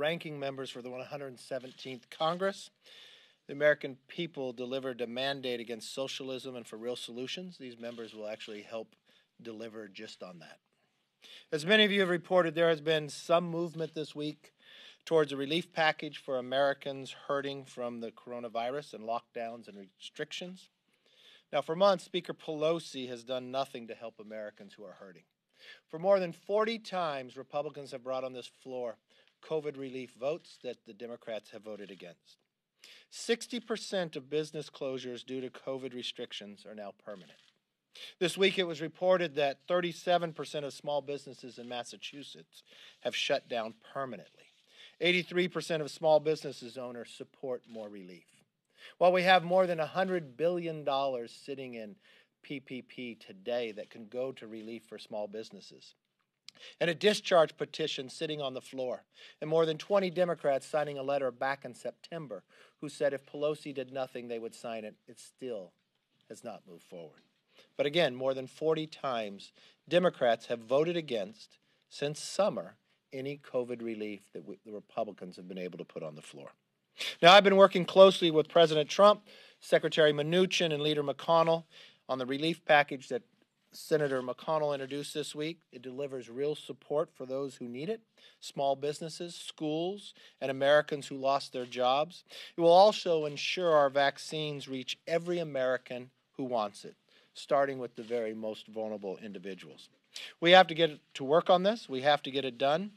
ranking members for the 117th Congress. The American people delivered a mandate against socialism and for real solutions. These members will actually help deliver just on that. As many of you have reported, there has been some movement this week towards a relief package for Americans hurting from the coronavirus and lockdowns and restrictions. Now, for months, Speaker Pelosi has done nothing to help Americans who are hurting. For more than 40 times, Republicans have brought on this floor COVID relief votes that the Democrats have voted against. 60% of business closures due to COVID restrictions are now permanent. This week it was reported that 37% of small businesses in Massachusetts have shut down permanently. 83% of small businesses owners support more relief. While we have more than $100 billion sitting in PPP today that can go to relief for small businesses, and a discharge petition sitting on the floor, and more than 20 Democrats signing a letter back in September who said if Pelosi did nothing, they would sign it, it still has not moved forward. But again, more than 40 times, Democrats have voted against, since summer, any COVID relief that the Republicans have been able to put on the floor. Now, I've been working closely with President Trump, Secretary Mnuchin, and Leader McConnell on the relief package that Senator McConnell introduced this week. It delivers real support for those who need it, small businesses, schools, and Americans who lost their jobs. It will also ensure our vaccines reach every American who wants it, starting with the very most vulnerable individuals. We have to get to work on this. We have to get it done.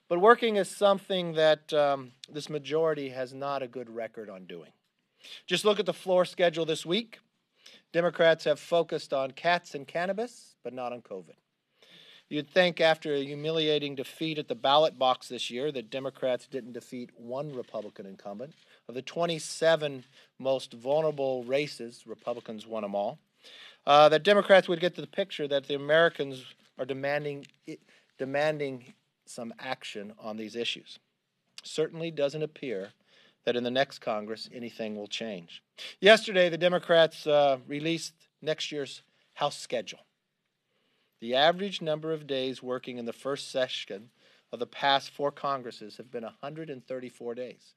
But working is something that this majority has not a good record on doing. Just look at the floor schedule this week. Democrats have focused on cats and cannabis, but not on COVID. You'd think after a humiliating defeat at the ballot box this year that Democrats didn't defeat one Republican incumbent. Of the 27 most vulnerable races, Republicans won them all. That Democrats would get to the picture that the Americans are demanding some action on these issues. Certainly doesn't appear that in the next Congress anything will change. Yesterday, the Democrats released next year's House schedule. The average number of days working in the first session of the past 4 Congresses have been 134 days.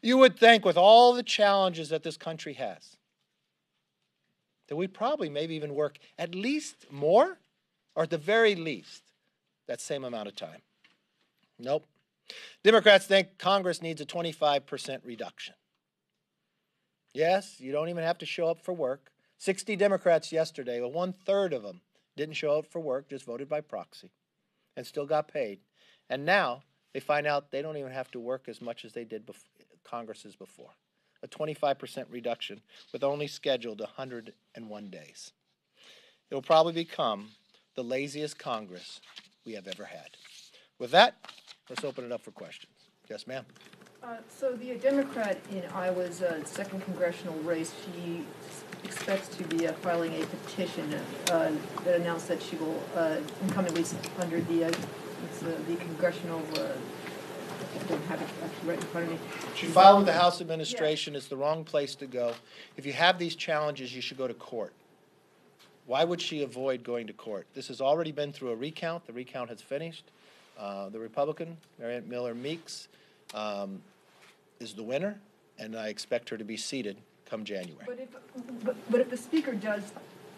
You would think with all the challenges that this country has, that we'd probably maybe even work at least more, or at the very least, that same amount of time. Nope. Democrats think Congress needs a 25% reduction. Yes, you don't even have to show up for work. 60 Democrats yesterday, well, 1/3 of them didn't show up for work, just voted by proxy, and still got paid. And now they find out they don't even have to work as much as they did Congresses before. A 25% reduction with only scheduled 101 days. It will probably become the laziest Congress we have ever had. With that, let's open it up for questions. Yes, ma'am. So the Democrat in Iowa's 2nd congressional race, she expects to be filing a petition that announced that she will income at least under the congressional. I don't have it right in front of me. She filed with the House administration. It's the wrong place to go. If you have these challenges, you should go to court. Why would she avoid going to court? This has already been through a recount. The recount has finished. The Republican, Mariette Miller Meeks, is the winner, and I expect her to be seated come January. But if the Speaker does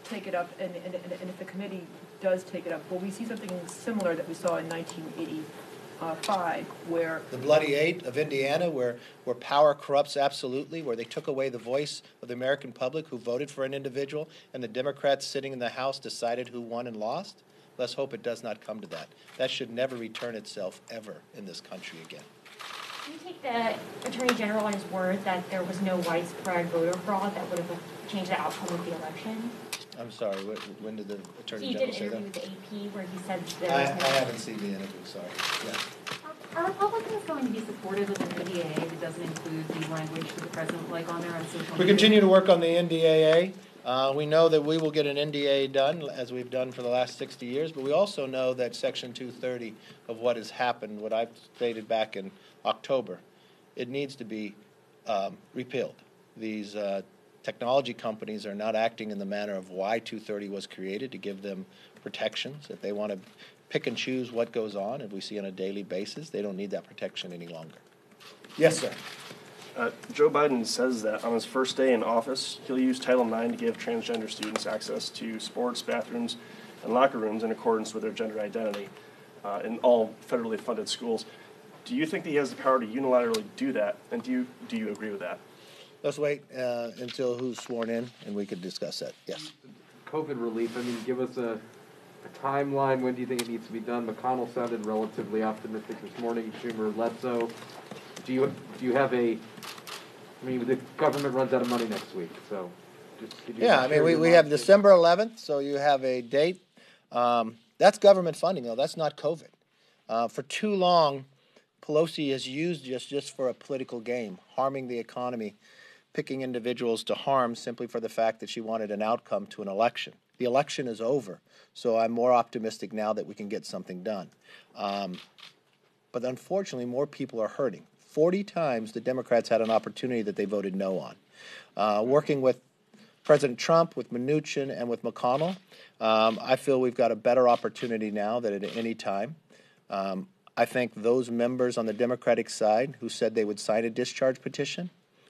take it up, and if the committee does take it up, will we see something similar that we saw in 1985, where the Bloody Eight of Indiana, where power corrupts absolutely, where they took away the voice of the American public who voted for an individual, and the Democrats sitting in the House decided who won and lost? Let's hope it does not come to that. That should never return itself ever in this country again. Do you take the Attorney General on his word that there was no widespread voter fraud that would have changed the outcome of the election? I'm sorry, when did the Attorney General say that? He did an interview with the AP where he said there I was no... haven't seen the interview, sorry. Yeah. Are Republicans going to be supportive of an NDAA that doesn't include the language that the president like on there on social media? We continue to work on the NDAA. We know that we will get an NDAA done, as we've done for the last 60 years, but we also know that Section 230 of what has happened, what I've stated back in October, it needs to be repealed. These technology companies are not acting in the manner of why 230 was created, to give them protections. If they want to pick and choose what goes on, and we see on a daily basis, they don't need that protection any longer. Yes, sir. Joe Biden says that on his first day in office, he'll use Title IX to give transgender students access to sports, bathrooms, and locker rooms in accordance with their gender identity in all federally funded schools. Do you think that he has the power to unilaterally do that, and do you agree with that? Let's wait until who's sworn in, and we could discuss that. Yes. COVID relief, I mean, give us a timeline. When do you think it needs to be done? McConnell sounded relatively optimistic this morning. Schumer less so. Do you have I mean, the government runs out of money next week, so yeah, I mean, we have December 11th, so you have a date. That's government funding, though. That's not COVID. For too long, Pelosi has used just for a political game, harming the economy, picking individuals to harm simply for the fact that she wanted an outcome to an election. The election is over, so I'm more optimistic now that we can get something done. But unfortunately, more people are hurting. 40 times the Democrats had an opportunity that they voted no on. Working with President Trump, with Mnuchin, and with McConnell, I feel we've got a better opportunity now than at any time. I think those members on the Democratic side who said they would sign a discharge petition,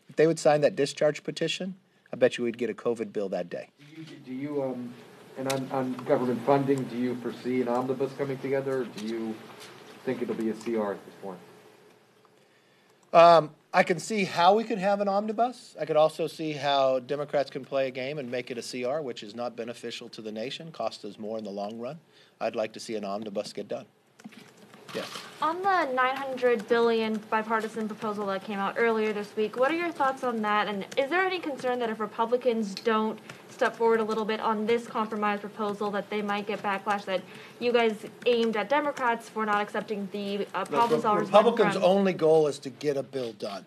if they would sign that discharge petition, I bet you we'd get a COVID bill that day. Do you and on government funding, do you foresee an omnibus coming together, or do you think it'll be a CR at this point? I can see how we could have an omnibus. I could also see how Democrats can play a game and make it a CR, which is not beneficial to the nation, costs us more in the long run. I'd like to see an omnibus get done. Yes. On the $900 billion bipartisan proposal that came out earlier this week, what are your thoughts on that? And is there any concern that if Republicans don't step forward a little bit on this compromise proposal that they might get backlash, that you guys aimed at Democrats for not accepting the problem solvers? Republicans' only goal is to get a bill done.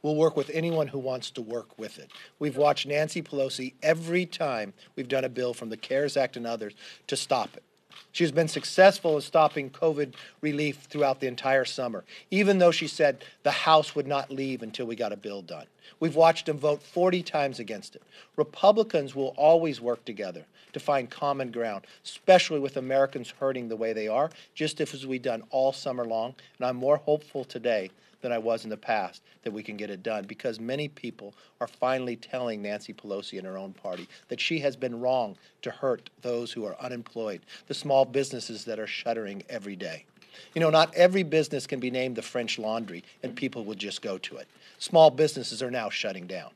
We'll work with anyone who wants to work with it. We've watched Nancy Pelosi every time we've done a bill from the CARES Act and others to stop it. She's been successful in stopping COVID relief throughout the entire summer, even though she said the House would not leave until we got a bill done. We've watched them vote 40 times against it. Republicans will always work together to find common ground, especially with Americans hurting the way they are, just as we've done all summer long. And I'm more hopeful today than I was in the past that we can get it done, because many people are finally telling Nancy Pelosi and her own party that she has been wrong to hurt those who are unemployed, the small businesses that are shuttering every day. You know, not every business can be named the French Laundry and people will just go to it. Small businesses are now shutting down.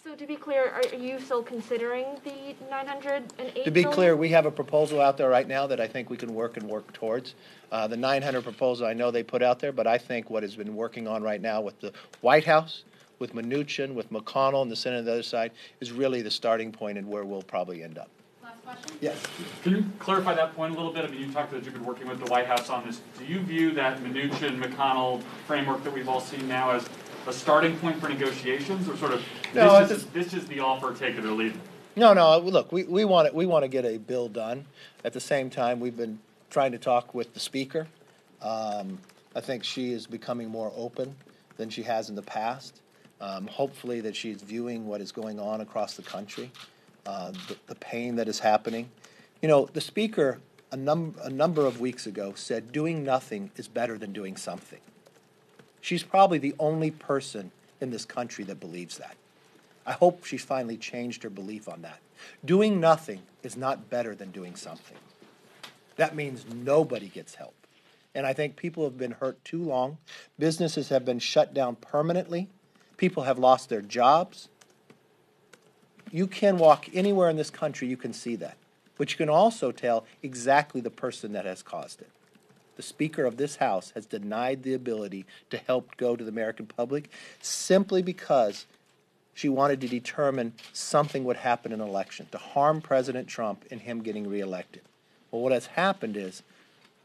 So to be clear, are you still considering the $908? To be clear, we have a proposal out there right now that I think we can work towards. The 900 proposal I know they put out there, but I think what has been working on right now with the White House, with Mnuchin, with McConnell, and the Senate on the other side is really the starting point and where we'll probably end up. Last question? Yes. Can you clarify that point a little bit? I mean, you talked that you've been working with the White House on this. Do you view that Mnuchin-McConnell framework that we've all seen now as a starting point for negotiations, or sort of this is the offer, take it or leave it? No. Look, we want to get a bill done. At the same time, we've been trying to talk with the Speaker. I think she is becoming more open than she has in the past. Hopefully that she's viewing what is going on across the country, the pain that is happening. You know, the Speaker a number of weeks ago said doing nothing is better than doing something. She's probably the only person in this country that believes that. I hope she's finally changed her belief on that. Doing nothing is not better than doing something. That means nobody gets help. And I think people have been hurt too long. Businesses have been shut down permanently. People have lost their jobs. You can walk anywhere in this country, you can see that. But you can also tell exactly the person that has caused it. The Speaker of this House has denied the ability to help go to the American public simply because she wanted to determine something would happen in an election, to harm President Trump and him getting reelected. Well, what has happened is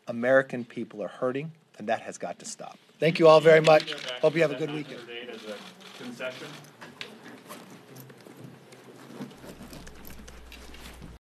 American people are hurting, and that has got to stop. Thank you all very much. Hope you have a good weekend. As a concession.